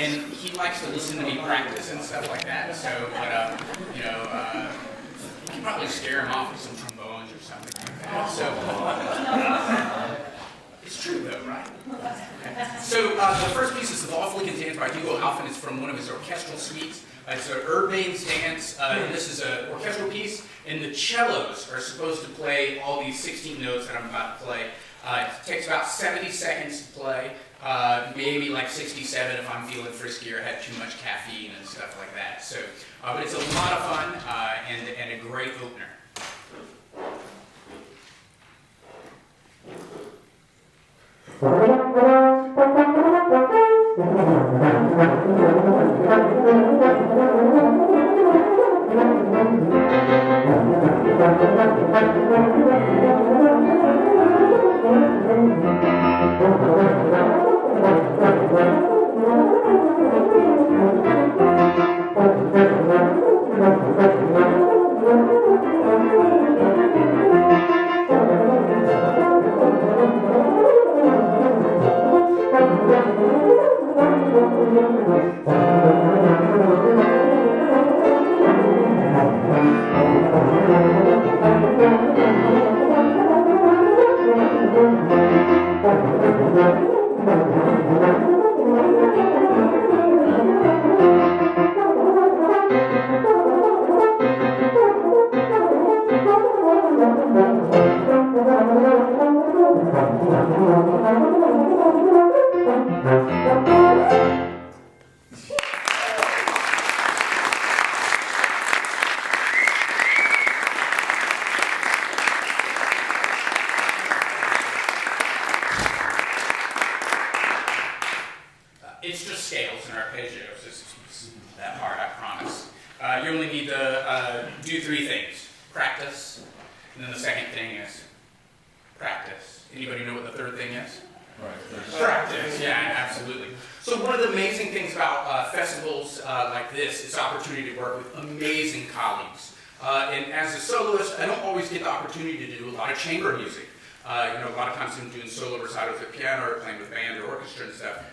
and he likes to listen to me practice and stuff like that. So, but you know, you can probably scare him off with some trombones or something like that. So, it's true though, right? Okay. So the first piece is the Valflickens Dance by Hugo. Alfven. It's from one of his orchestral suites. It's an Urbane's dance. This is an orchestral piece, and the cellos are supposed to play all these 16 notes that I'm about to play. It takes about 70 seconds to play, maybe like 67 if I'm feeling frisky or had too much caffeine and stuff like that. So, but it's a lot of fun and a great opener. It's just scales and arpeggios. It's that hard, I promise. You only need to do three things. Practice, and then the second thing is practice. Anybody know what the third thing is? Practice, yeah, absolutely. So one of the amazing things about festivals like this is the opportunity to work with amazing colleagues. And as a soloist, I don't always get the opportunity to do a lot of chamber music. A lot of times I'm doing solo recitals at piano or playing with band or orchestra and stuff.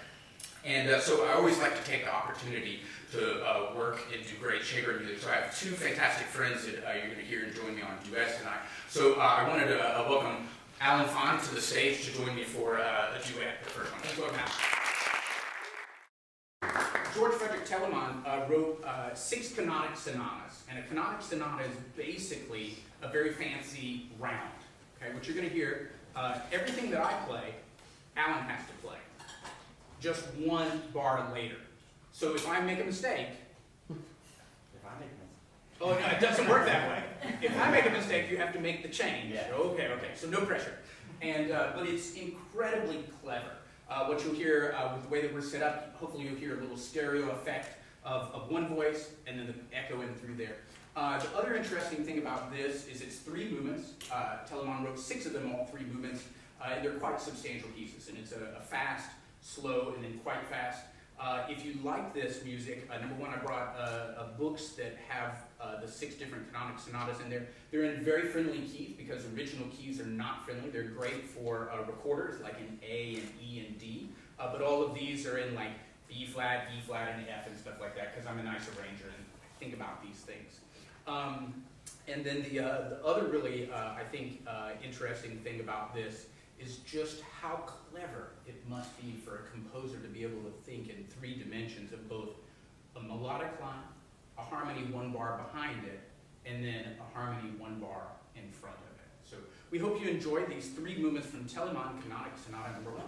And so I always like to take the opportunity to work and do great chamber music. So I have two fantastic friends that you're going to hear and join me on duets tonight. So I wanted to welcome Alfven to the stage to join me for a duet, the first one. Let's welcome Al. George Frederick Telemann wrote 6 canonic sonatas. And a canonic sonata is basically a very fancy round. Okay, what you're going to hear, everything that I play, Alan has to play. Just one bar later. So if I make a mistake, oh no, it doesn't work that way. If I make a mistake, you have to make the change. Yeah. Okay, so no pressure. And but it's incredibly clever. What you'll hear with the way that we're set up, hopefully you'll hear a little stereo effect of one voice and then the echo in through there. The other interesting thing about this is it's 3 movements. Telemann wrote 6 of them, all 3 movements, and they're quite substantial pieces. And it's a fast, slow, and then quite fast. If you like this music, number one, I brought books that have the 6 different canonic sonatas in there. They're in very friendly keys because original keys are not friendly. They're great for recorders like in A and E and D, but all of these are in like B flat, E flat, and F and stuff like that because I'm a nice arranger and I think about these things. And then the other really, I think, interesting thing about this is just how clever it must be for a composer to be able to think in 3 dimensions of both a melodic line, a harmony 1 bar behind it, and then a harmony 1 bar in front of it. So we hope you enjoyed these 3 movements from Telemann Canonic Sonata number 1.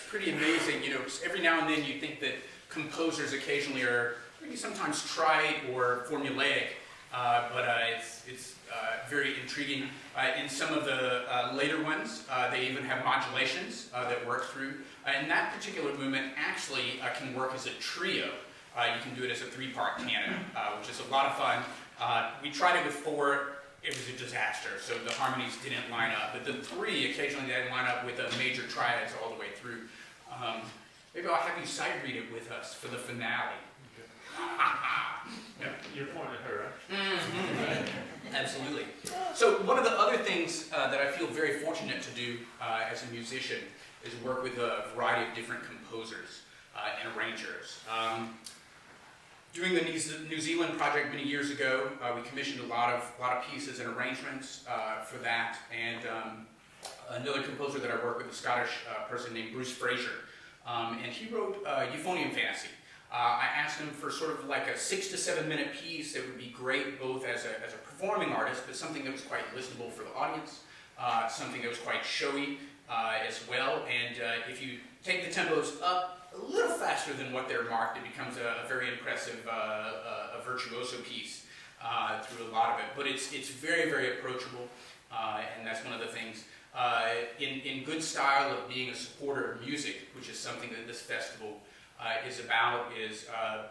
pretty amazing. You know, every now and then you think that composers occasionally are maybe sometimes trite or formulaic, but it's very intriguing. In some of the later ones, they even have modulations that work through. And that particular movement actually can work as a trio. You can do it as a 3-part canon, which is a lot of fun. We tried it with 4. It was a disaster, so the harmonies didn't line up. But the 3, occasionally they line up with the major triads all the way through. Maybe I'll have you sight read it with us for the finale. Yeah, you're pointing at her, right? Mm-hmm. Absolutely. So one of the other things that I feel very fortunate to do as a musician is work with a variety of different composers and arrangers. Doing the New Zealand project many years ago, we commissioned a lot of pieces and arrangements for that, and another composer that I work with, a Scottish person named Fraser, and he wrote Euphonium Fantasy. I asked him for sort of like a 6 to 7 minute piece that would be great both as a performing artist, but something that was quite listenable for the audience, something that was quite showy as well, and if you take the tempos up a little faster than what they're marked, it becomes a very impressive a virtuoso piece through a lot of it. But it's very, very approachable, and that's one of the things in good style of being a supporter of music, which is something that this festival is about.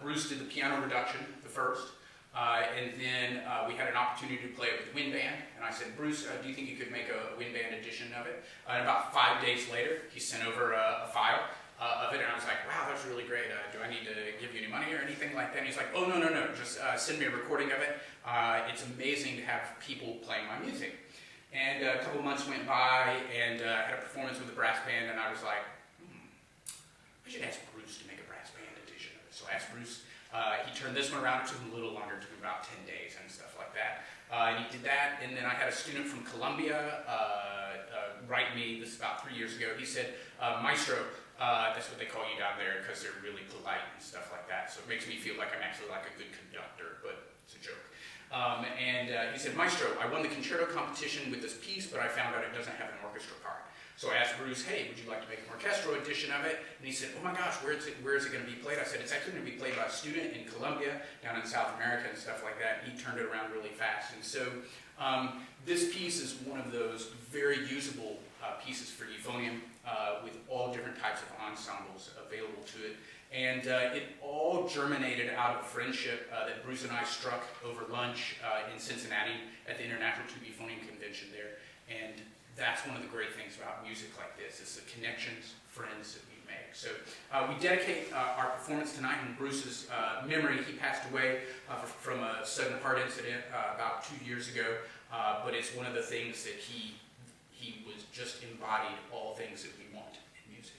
Bruce did the piano reduction, the first, and then we had an opportunity to play it with the wind band, and I said, Bruce, do you think you could make a wind band edition of it? And about 5 days later, he sent over a file of it, and I was like, wow, that's really great. Do I need to give you any money or anything like that? And he's like, oh, no, just send me a recording of it. It's amazing to have people playing my music. And a couple months went by, and I had a performance with the brass band, and I was like, I should ask Bruce to make a brass band edition of it. So I asked Bruce. He turned this one around. It took him a little longer, it took him about 10 days and stuff like that. And he did that, and then I had a student from Columbia write me, this is about 3 years ago. He said, Maestro, that's what they call you down there because they're really polite and stuff like that. So it makes me feel like I'm actually like a good conductor, but it's a joke. He said, Maestro, I won the concerto competition with this piece, but I found out it doesn't have an orchestra part. So I asked Bruce, hey, would you like to make an orchestral edition of it? And he said, oh my gosh, where is it going to be played? I said, it's actually going to be played by a student in Colombia, down in South America and stuff like that. And he turned it around really fast. And so this piece is one of those very usable pieces for Euphonium with all different types of ensembles available to it. And it all germinated out of a friendship that Bruce and I struck over lunch in Cincinnati at the International Tuba Euphonium Convention there. And that's one of the great things about music like this, is the connections, friends that we make. So we dedicate our performance tonight in Bruce's memory. He passed away from a sudden heart incident about 2 years ago, but it's one of the things that he was just embodied all things that we want in music.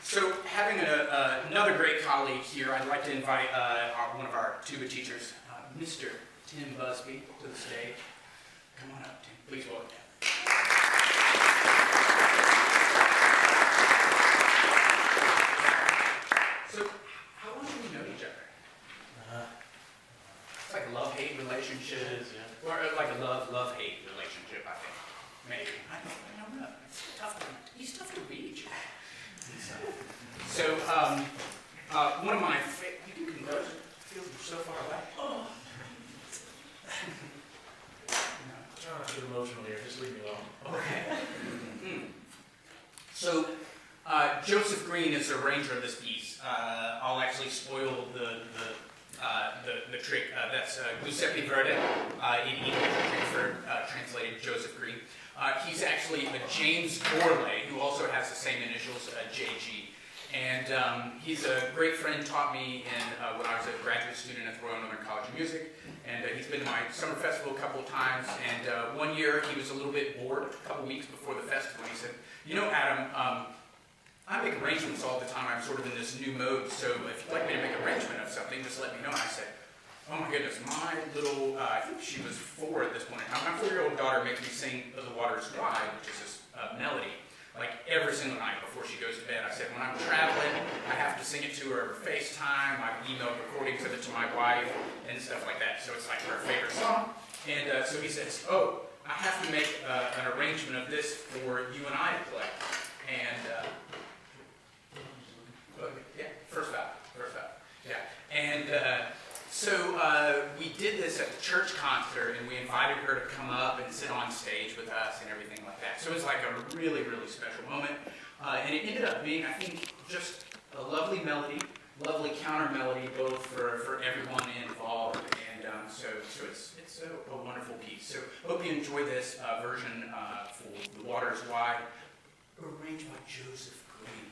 So, having another great colleague here, I'd like to invite one of our tuba teachers, Mr. Tim Buzbee, to the stage. Come on up, Tim. Please welcome him. So, how long do we know each other? It's like a love-hate relationship, or like a love-hate relationship, I think. Maybe. I don't know. He's tough to reach. So, one of my favorite, you can compose it. It feels so far away. Oh. Try not to get emotional here, just leave me alone. Okay. So, Joseph Green is the arranger of this piece. I'll actually spoil the trick. That's Giuseppe Verdi. In English, translated Joseph Green. He's actually a James Gourlay, who also has the same initials, JG. And he's a great friend, taught me when I was a graduate student at the Royal Northern College of Music. And he's been to my summer festival a couple of times. And one year he was a little bit bored, a couple weeks before the festival. And he said, you know, Adam, I make arrangements all the time. I'm sort of in this new mode. So if you'd like me to make an arrangement of something, just let me know. And I said, oh my goodness, my little, I think she was 4 at this point in time. My 4-year-old daughter makes me sing The Water's Dry, which is this melody, like every single night before she goes to bed. I said, when I'm traveling, I have to sing it to her over FaceTime. I email recordings of it to my wife and stuff like that. So it's like her favorite song. And so he says, oh, I have to make an arrangement of this for you and I to play. And, yeah, first vow. Yeah. And so we did this at the church concert, and we invited her to come up and sit on stage with us and everything like that. So it was like a really, really special moment. And it ended up being, I think, just a lovely melody, lovely counter melody, both for everyone involved. And so it's a wonderful piece. So hope you enjoy this version for The Water's Wide, arranged by Joseph Green.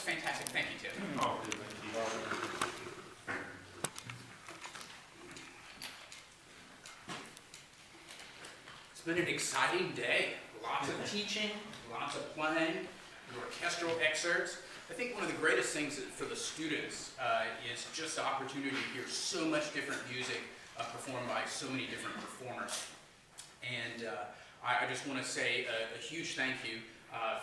fantastic. Thank you, Tim. Oh, good, thank you. It's been an exciting day. Lots of teaching, lots of playing, orchestral excerpts. I think one of the greatest things for the students is just the opportunity to hear so much different music performed by so many different performers. And I just want to say a huge thank you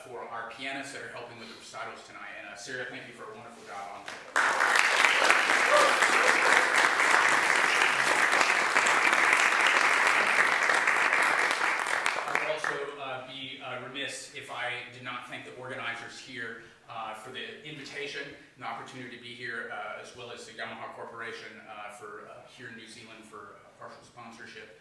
for our pianists that are helping with the recitals tonight. And Sarah, thank you for a wonderful job on that. I would also be remiss if I did not thank the organizers here for the invitation and the opportunity to be here, as well as the Yamaha Corporation for here in New Zealand for partial sponsorship.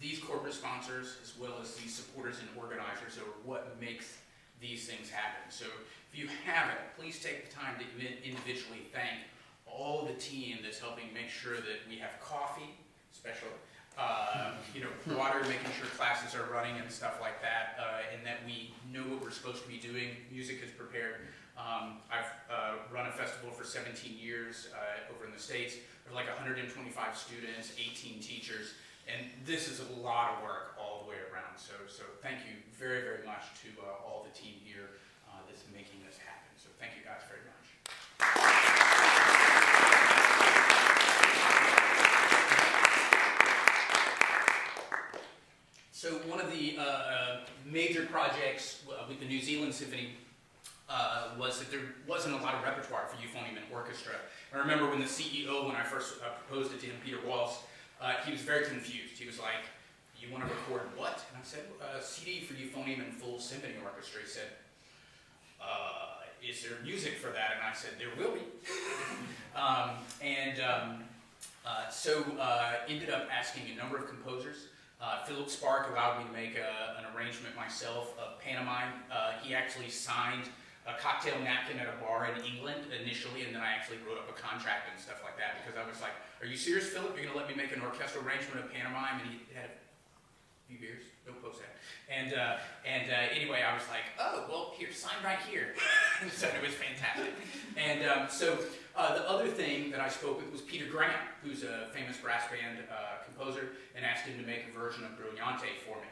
These corporate sponsors, as well as these supporters and organizers, are what makes these things happen. So if you haven't, please take the time to individually thank all the team that's helping make sure that we have coffee, especially, water, making sure classes are running and stuff like that, and that we know what we're supposed to be doing. Music is prepared. I've run a festival for 17 years over in the States. There are like 125 students, 18 teachers. And this is a lot of work all the way around. So thank you very, very much to all the team here that's making this happen. So thank you guys very much. So one of the major projects with the New Zealand Symphony was that there wasn't a lot of repertoire for euphonium and orchestra. I remember when the CEO, when I first proposed it to him, Peter Walsh, he was very confused. He was like, "You want to record what?" And I said, "CD for euphonium and full symphony orchestra." He said, "Is there music for that?" And I said, "There will be." So ended up asking a number of composers. Philip Spark allowed me to make an arrangement myself of pantomime. He actually signed a cocktail napkin at a bar in England initially, and then I actually wrote up a contract and stuff like that because I was like, "Are you serious, Philip? You're going to let me make an orchestral arrangement of pantomime?" And he had a few beers, don't post that. And anyway, I was like, "Oh, well, here, sign right here." So it was fantastic. And the other thing that I spoke with was Peter Grahm, who's a famous brass band composer, and asked him to make a version of Brillante for me.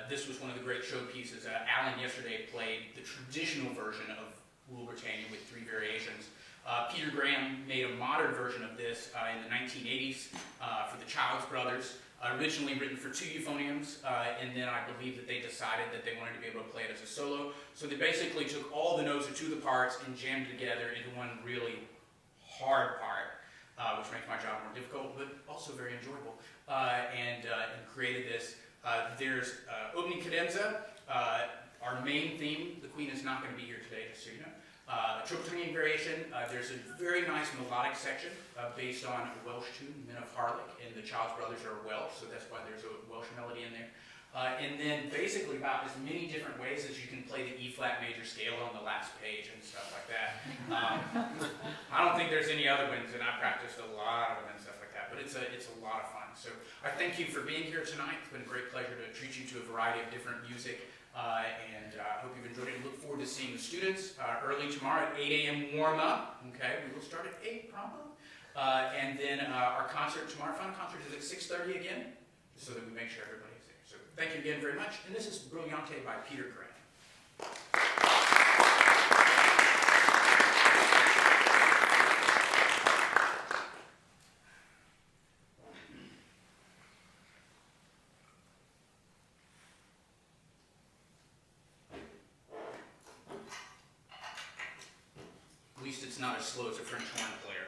This was one of the great showpieces. Alan yesterday played the traditional version of Rule Britannia with 3 variations. Peter Grahm made a modern version of this in the 1980s for the Childs Brothers, originally written for 2 euphoniums, and then I believe that they decided that they wanted to be able to play it as a solo. So they basically took all the notes of 2 of the parts and jammed it together into one really hard part, which makes my job more difficult, but also very enjoyable, and created this. There's Opening Cadenza, our main theme. The Queen is not going to be here today, just so you know. Triple-tonguing variation. There's a very nice melodic section based on a Welsh tune, Men of Harlech, and the Childs Brothers are Welsh, so that's why there's a Welsh melody in there. And then basically about as many different ways as you can play the E-flat major scale on the last page and stuff like that. I don't think there's any other ones, and I practiced a lot of them and stuff like that, but it's a lot of fun. So I thank you for being here tonight. It's been a great pleasure to treat you to a variety of different music. I hope you've enjoyed it. Look forward to seeing the students early tomorrow at 8 a.m. warm up. Okay, we will start at 8 probably. And then our concert tomorrow, final concert is at 6:30 again, so that we make sure everybody's there. So thank you again very much. And this is Brillante by Peter Grahm. At least it's not as slow as a French horn player.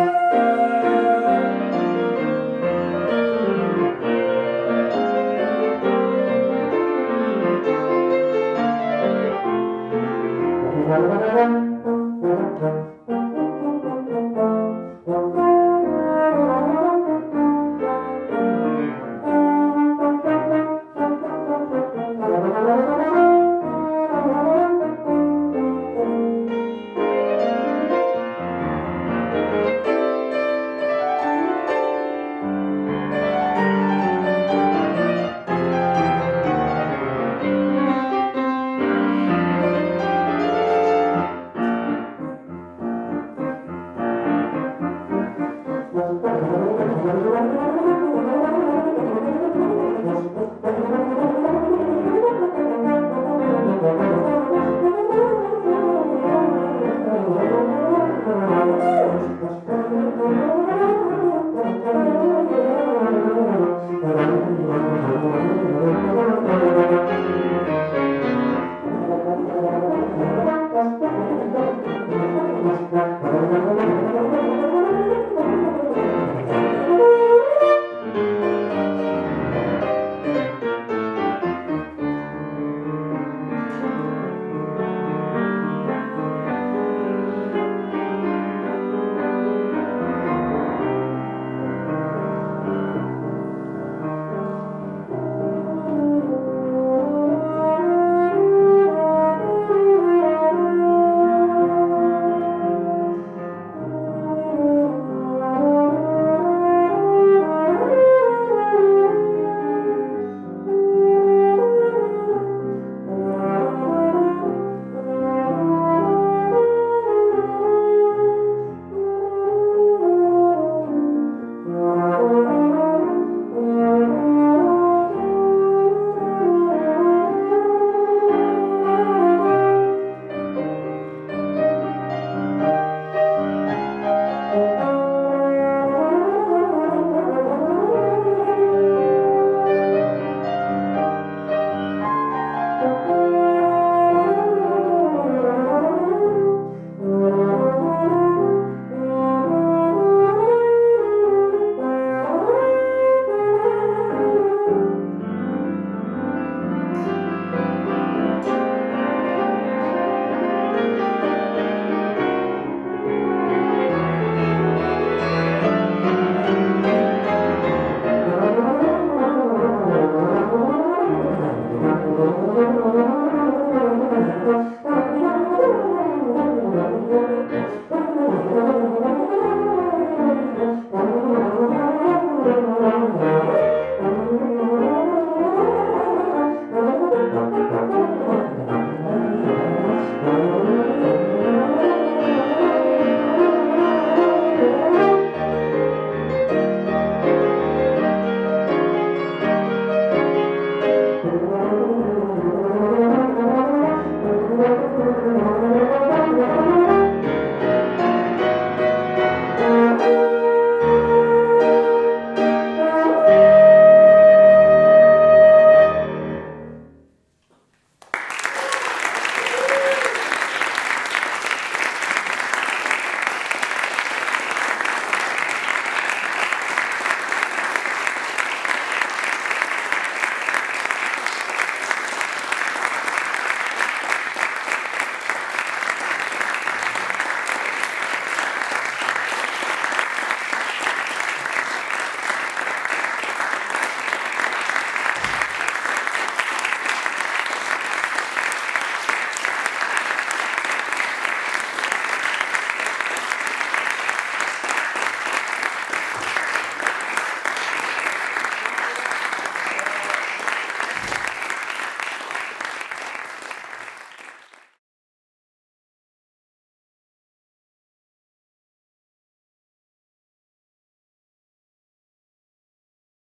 Thank